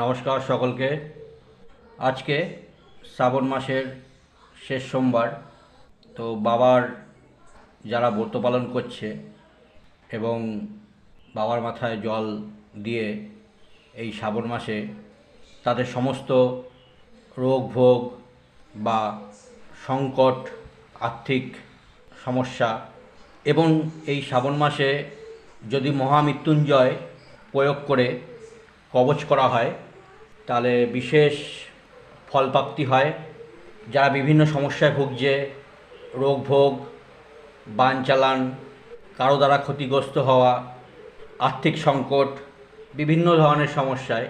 নমস্কার সকলকে। আজকে শ্রাবণ মাসের শেষ সোমবার। তো বাবার যারা ব্রত পালন করছে এবং বাবার মাথায় জল দিয়ে এই শ্রাবণ মাসে তাদের সমস্ত রোগ ভোগ বা সংকট, আর্থিক সমস্যা এবং এই শ্রাবণ মাসে যদি মহামৃত্যুঞ্জয় প্রয়োগ করে কবচ করা হয় তাহলে বিশেষ ফলপ্রাপ্তি হয়। যারা বিভিন্ন সমস্যায় ভুগছে, রোগ ভোগ, বান চালান, কারো দ্বারা ক্ষতিগ্রস্ত হওয়া, আর্থিক সংকট, বিভিন্ন ধরনের সমস্যায়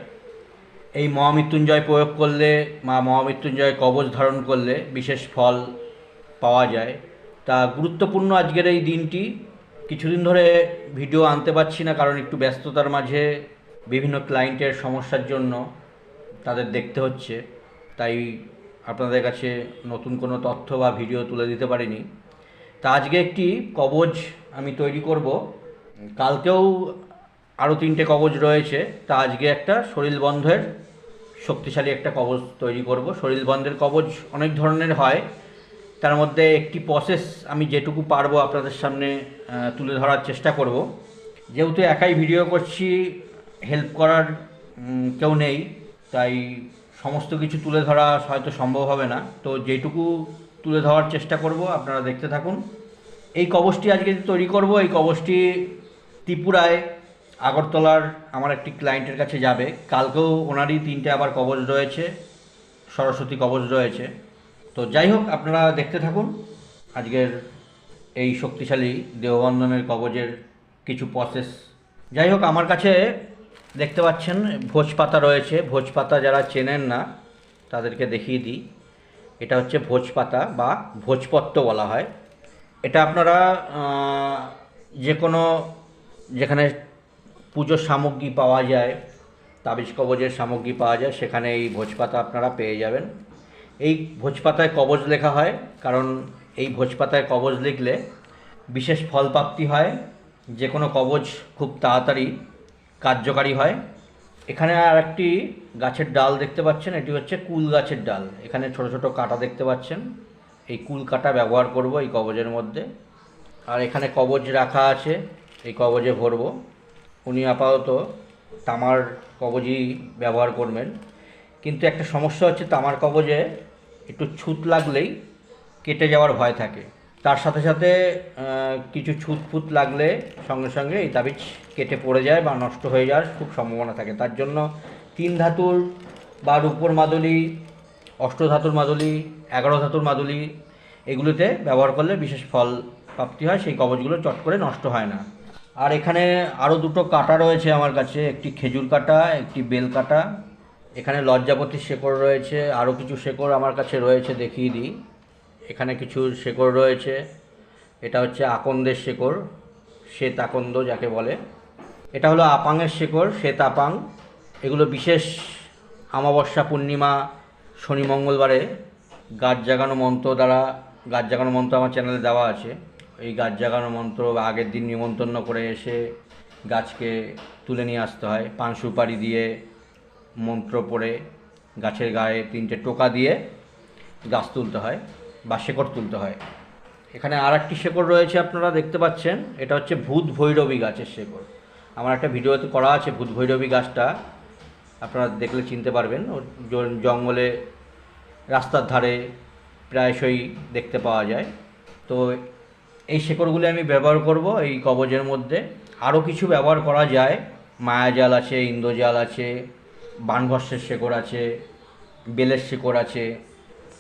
এই মহামৃত্যুঞ্জয় প্রয়োগ করলে বা মহামৃত্যুঞ্জয় কবচ ধারণ করলে বিশেষ ফল পাওয়া যায়। তা গুরুত্বপূর্ণ আজকের এই দিনটি। কিছুদিন ধরে ভিডিও আনতে পারছি না, কারণ একটু ব্যস্ততার মাঝে বিভিন্ন ক্লায়েন্টের সমস্যার জন্য তাদের দেখতে হচ্ছে, তাই আপনাদের কাছে নতুন কোনো তথ্য বা ভিডিও তুলে দিতে পারিনি। তা আজকে একটি কবচ আমি তৈরি করব। কালকেও আরও 3টে কবচ রয়েছে, তা আজকে একটা শরীর বন্ধের শক্তিশালী একটা কবচ তৈরি করব। শরীর বন্ধের কবচ অনেক ধরনের হয়, তার মধ্যে একটি প্রসেস আমি যেটুকু পারবো আপনাদের সামনে তুলে ধরার চেষ্টা করব। যেহেতু একাই ভিডিও করছি, হেল্প করার কেউ নেই, তাই সমস্ত কিছু তুলে ধরা হয়তো সম্ভব হবে না। তো যেটুকু তুলে ধরার চেষ্টা করব, আপনারা দেখতে থাকুন। এই কবচটি আজকে তৈরি করব। এই কবচটি ত্রিপুরায় আগরতলার আমার একটি ক্লায়েন্টের কাছে যাবে। কালকেও ওনারই 3টে আবার কবচ রয়েছে, সরস্বতী কবচ রয়েছে। তো যাই হোক, আপনারা দেখতে থাকুন আজকের এই শক্তিশালী দেহবন্ধনের কবচের কিছু প্রসেস। যাই হোক, আমার কাছে দেখতে পাচ্ছেন ভোজপাতা রয়েছে। ভোজপাতা যারা চেনেন না তাদেরকে দেখিয়ে দিই। এটা হচ্ছে ভোজপাতা বা ভোজপত্র বলা হয়। এটা আপনারা যে কোনো, যেখানে পুজোর সামগ্রী পাওয়া যায়, তাবিজ কবজের সামগ্রী পাওয়া যায়, সেখানে এই ভোজপাতা আপনারা পেয়ে যাবেন। এই ভোজপাতায় কবজ লেখা হয়, কারণ এই ভোজপাতায় কবজ লিখলে বিশেষ ফলপ্রাপ্তি হয়। যে কোনো কবজ খুব তাড়াতাড়ি কার্যকারী হয়। এখানে আর একটি গাছের ডাল দেখতে পাচ্ছেন, এটি হচ্ছে কুল গাছের ডাল। এখানে ছোট ছোট কাঁটা দেখতে পাচ্ছেন, এই কুল কাঁটা ব্যবহার করব এই কবজের মধ্যে। আর এখানে কবজ রাখা আছে, এই কবজে ভরব। উনি আপাতত তামার কবজই ব্যবহার করবেন, কিন্তু একটা সমস্যা হচ্ছে তামার কবজে একটু ছুত লাগলেই কেটে যাওয়ার ভয় থাকে। তার সাথে সাথে কিছু ছুত ফুত লাগলে সঙ্গে সঙ্গে এই তাবিজ কেটে পড়ে যায় বা নষ্ট হয়ে যাওয়ার খুব সম্ভাবনা থাকে। তার জন্য 3 ধাতুর বা রূপোর মাদুলি, অষ্টধাতুর মাদুলি, 11 ধাতুর মাদুলি, এগুলোতে ব্যবহার করলে বিশেষ ফল প্রাপ্তি হয়। সেই কবচগুলো চট করে নষ্ট হয় না। আর এখানে আরও 2টো কাঁটা রয়েছে আমার কাছে, একটি খেজুর কাঁটা, একটি বেল কাঁটা। এখানে লজ্জাপতির শেকড় রয়েছে, আরও কিছু শেকড় আমার কাছে রয়েছে, দেখিয়ে দিই। এখানে কিছু শেকড় রয়েছে। এটা হচ্ছে আকন্দের শেকড়, শ্বেত আকন্দ যাকে বলে। এটা হলো আপাঙের শেকড়, শ্বেত আপাং। এগুলো বিশেষ অমাবস্যা, পূর্ণিমা, শনি, মঙ্গলবারে গাছ জাগানো মন্ত্র দ্বারা, গাছ জাগানো মন্ত্র আমার চ্যানেলে দেওয়া আছে। এই গাছ জাগানো মন্ত্র আগের দিন নিমন্ত্রণ করে এসে গাছকে তুলে নিয়ে আসতে হয়। পান সুপারি দিয়ে মন্ত্র পড়ে গাছের গায়ে 3টে টোকা দিয়ে গাছ তুলতে হয় বা শেকড় তুলতে হয়। এখানে আর একটি শেকড় রয়েছে, আপনারা দেখতে পাচ্ছেন, এটা হচ্ছে ভূত ভৈরবী গাছের শেকড়। আমার একটা ভিডিওতে করা আছে ভূত ভৈরবী গাছটা, আপনারা দেখলে চিনতে পারবেন। জঙ্গলে, রাস্তার ধারে প্রায়শই দেখতে পাওয়া যায়। তো এই শেকড়গুলি আমি ব্যবহার করব এই কবজের মধ্যে। আরও কিছু ব্যবহার করা যায়, মায়াজাল আছে, ইন্দ্রজাল আছে, বানভস্যের শেকড় আছে, বেলের শেকড় আছে,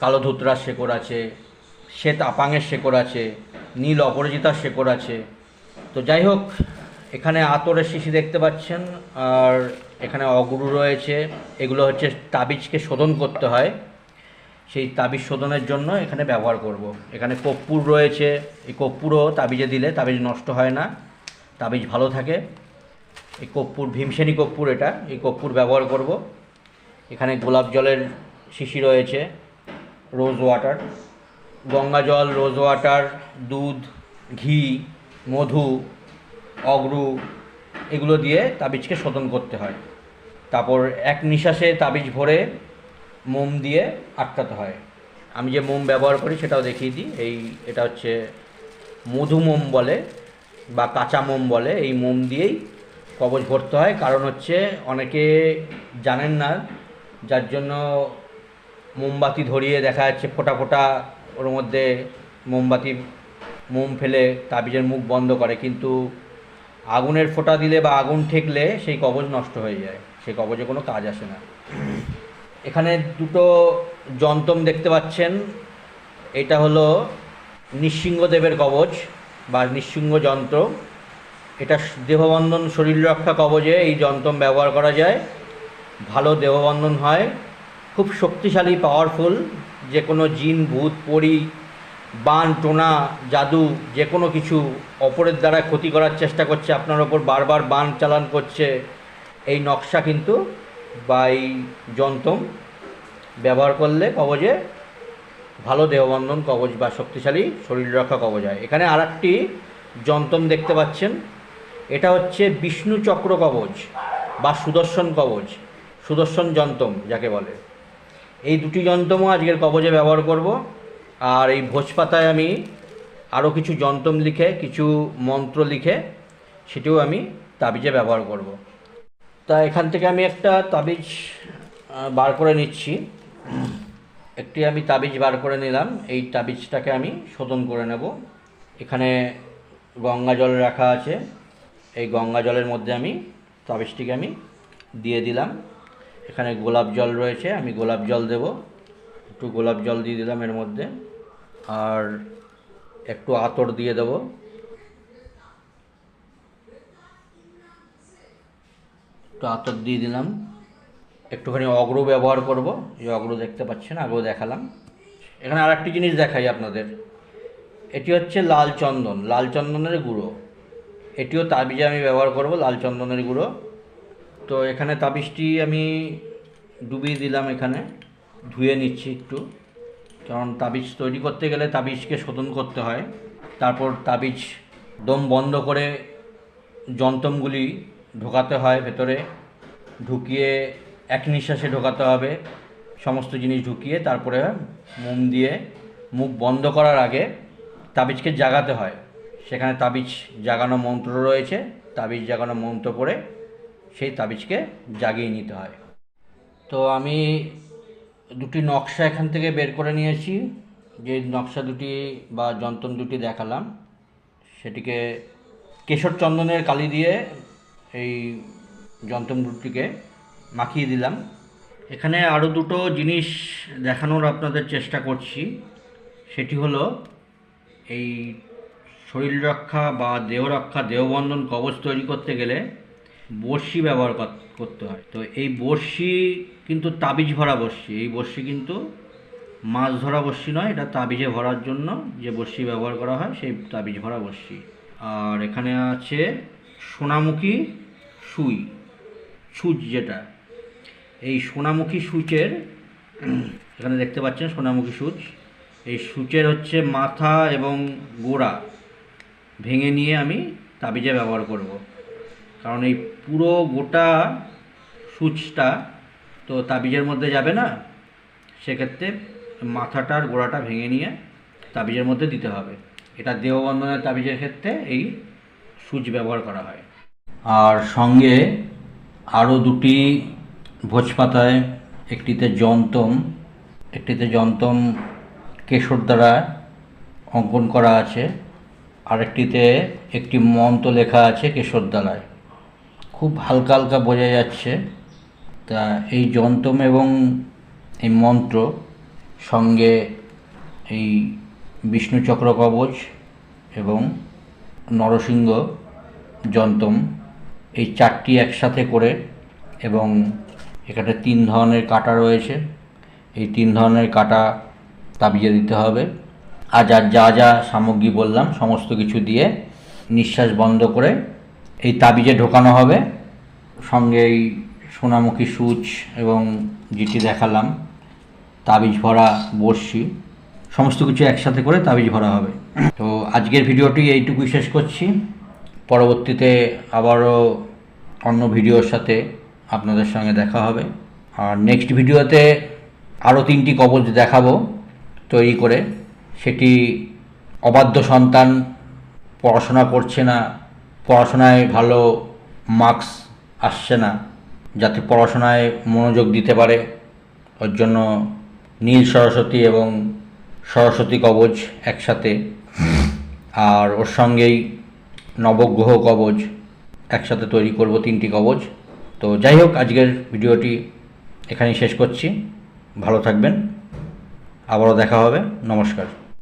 কালো ধুতরার শেকড় আছে, শ্বেত আপাঙের শেকড় আছে, নীল অপরাজিতার শেকড় আছে। তো যাই হোক, এখানে আতরের শিশি দেখতে পাচ্ছেন, আর এখানে অগুরু রয়েছে। এগুলো হচ্ছে তাবিজকে শোধন করতে হয়, সেই তাবিজ শোধনের জন্য এখানে ব্যবহার করব। এখানে কর্পূর রয়েছে, এই কর্পূরও তাবিজে দিলে তাবিজ নষ্ট হয় না, তাবিজ ভালো থাকে। এই কর্পূর ভীমসেনী কর্পূর, এটা এই কর্পূর ব্যবহার করব। এখানে গোলাপ জলের শিশি রয়েছে, রোজ ওয়াটার, গঙ্গা জল, রোজ ওয়াটার, দুধ, ঘি, মধু, অগরু, এগুলো দিয়ে তাবিজকে শোধন করতে হয়। তারপর এক নিঃশ্বাসে তাবিজ ভরে মোম দিয়ে আটকাতে হয়। আমি যে মোম ব্যবহার করি সেটাও দেখিয়ে দিই। এটা হচ্ছে মধু মোম বলে বা কাঁচা মোম বলে। এই মোম দিয়েই কবচ ভরতে হয়। কারণ হচ্ছে অনেকে জানেন না, যার জন্য মোমবাতি ধরিয়ে দেখা যাচ্ছে ফোঁটা ফোঁটা ওর মধ্যে মোম ফেলে তাবিজের মুখ বন্ধ করে, কিন্তু আগুনের ফোঁটা দিলে বা আগুন ঠেকলে সেই কবচ নষ্ট হয়ে যায়, সেই কবচে কোনো কাজ আসে না। এখানে দুটো যন্তম দেখতে পাচ্ছেন। এটা হলো নৃসিংহদেবের কবচ বা নৃসিংহ যন্ত্র। এটা দেহবন্ধন শরীর রক্ষা কবচে এই যন্তম ব্যবহার করা যায়। ভালো দেহবন্ধন হয়, খুব শক্তিশালী, পাওয়ারফুল। যে কোনো জিন, ভূত, পরী, বান, টোনা, জাদু, যে কোনো কিছু অপরের দ্বারা ক্ষতি করার চেষ্টা করছে, আপনার ওপর বারবার বান চালান করছে, এই নকশা কিন্তু বা এই যন্তম ব্যবহার করলে কবচে ভালো দেহবন্ধন কবচ বা শক্তিশালী শরীর রক্ষা কবচ হয়। এখানে আর একটি যন্তম দেখতে পাচ্ছেন। এটা হচ্ছে বিষ্ণু চক্র কবচ বা সুদর্শন কবচ, সুদর্শন যন্তম যাকে বলে। এই দুটি যন্তমও আজকের কবচে ব্যবহার করব। আর এই ভোজপাতায় আমি আরও কিছু যন্তম লিখে, কিছু মন্ত্র লিখে সেটিও আমি তাবিজে ব্যবহার করব। তা এখান থেকে আমি একটা তাবিজ বার করে নিচ্ছি। একটি আমি তাবিজ বার করে নিলাম। এই তাবিজটাকে আমি শোধন করে নেব। এখানে গঙ্গা জল রাখা আছে। এই গঙ্গা জলের মধ্যে আমি তাবিজটিকে আমি দিয়ে দিলাম। এখানে গোলাপ জল রয়েছে, আমি গোলাপ জল দেব। একটু গোলাপ জল দিয়ে দিলাম এর মধ্যে। আর একটু আতর দিয়ে দেব। একটু আতর দিয়ে দিলাম। একটুখানি অগ্র ব্যবহার করব। এই অগ্র দেখতে পাচ্ছেন, আগেও দেখালাম। এখানে আর একটি জিনিস দেখাই আপনাদের। এটি হচ্ছে লাল চন্দন, লাল চন্দনের গুঁড়ো। এটিও তাবিজে আমি ব্যবহার করব, লাল চন্দনের গুঁড়ো। তো এখানে তাবিজটি আমি ডুবিয়ে দিলাম, এখানে ধুয়ে নিচ্ছি একটু। কারণ তাবিজ তৈরি করতে গেলে তাবিজকে শোধন করতে হয়। তারপর তাবিজ দম বন্ধ করে যন্তমগুলি ঢোকাতে হয় ভেতরে, ঢুকিয়ে এক নিঃশ্বাসে ঢোকাতে হবে সমস্ত জিনিস ঢুকিয়ে। তারপরে মোম দিয়ে মুখ বন্ধ করার আগে তাবিজকে জাগাতে হয়। সেখানে তাবিজ জাগানো মন্ত্র রয়েছে, তাবিজ জাগানো মন্ত্র করে সেই তাবিজকে জাগিয়ে নিতে হয়। তো আমি দুটি নকশা এখান থেকে বের করে নিয়েছি। যে নকশা দুটি বা যন্তম দুটি দেখালাম, সেটিকে কেশর চন্দনের কালি দিয়ে এই যন্তম দুটিকে মাখিয়ে দিলাম। এখানে আরও দুটো জিনিস দেখানোর আপনাদের চেষ্টা করছি। সেটি হলো এই শরীর রক্ষা বা দেহ রক্ষা, দেহবন্ধন কবচ তৈরি করতে গেলে বড়শি ব্যবহার করতে হয়। তো এই বড়শি কিন্তু তাবিজ ভরা বড়শি। এই বড়শি কিন্তু মাছ ধরা বড়শি নয়, এটা তাবিজে ভরার জন্য যে বড়শি ব্যবহার করা হয় সেই তাবিজ ভরা বড়শি। আর এখানে আছে সোনামুখী সুচ, যেটা এই সোনামুখী সূচের, এখানে দেখতে পাচ্ছেন সোনামুখী সূচ। এই সূচের হচ্ছে মাথা এবং গোড়া ভেঙে নিয়ে আমি তাবিজে ব্যবহার করব। কারণ এই পুরো গোটা সূচটা তো তাবিজের মধ্যে যাবে না, সেক্ষেত্রে মাথাটার গোড়াটা ভেঙে নিয়ে তাবিজের মধ্যে দিতে হবে। এটা দেহবন্ধনের তাবিজের ক্ষেত্রে এই সূচ ব্যবহার করা হয়। আর সঙ্গে আরও দুটি ভোজপাতায়, একটিতে যন্তম কেশর দ্বারা অঙ্কন করা আছে, আরেকটিতে একটি মন্ত্র লেখা আছে কেশর দ্বারায়। খুব হালকা হালকা বোঝা যাচ্ছে। তা এই যন্তম এবং এই মন্ত্র সঙ্গে এই বিষ্ণুচক্র কবচ এবং নরসিংহ যন্তম, এই চারটি একসাথে করে, এবং এখানে 3 ধরনের কাঁটা রয়েছে, এই 3 ধরনের কাঁটা তাবিজে দিতে হবে। আর যা যা সামগ্রী বললাম সমস্ত কিছু দিয়ে নিঃশ্বাস বন্ধ করে এই তাবিজে ঢোকানো হবে। সঙ্গে এই সোনামুখী সূচ এবং যেটি দেখালাম তাবিজ ভরা বড়শি, সমস্ত কিছু একসাথে করে তাবিজ ভরা হবে। তো আজকের ভিডিওটি এইটুকুই শেষ করছি। পরবর্তীতে আবারও অন্য ভিডিওর সাথে আপনাদের সঙ্গে দেখা হবে। আর নেক্সট ভিডিওতে আরও 3টি কবচ দেখাবো তৈরি করে। সেটি অবাধ্য সন্তান, পড়াশোনা করছে না, পড়াশোনায় ভালো মার্কস আসছে না, যাতে পড়াশোনায় মনোযোগ দিতে পারে, ওর জন্য নীল সরস্বতী এবং সরস্বতী কবচ একসাথে, আর ওর সঙ্গেই নবগ্রহ কবচ একসাথে তৈরি করব 3টি কবচ। তো যাই হোক, আজকের ভিডিওটি এখানেই শেষ করছি। ভালো থাকবেন, আবারও দেখা হবে। নমস্কার।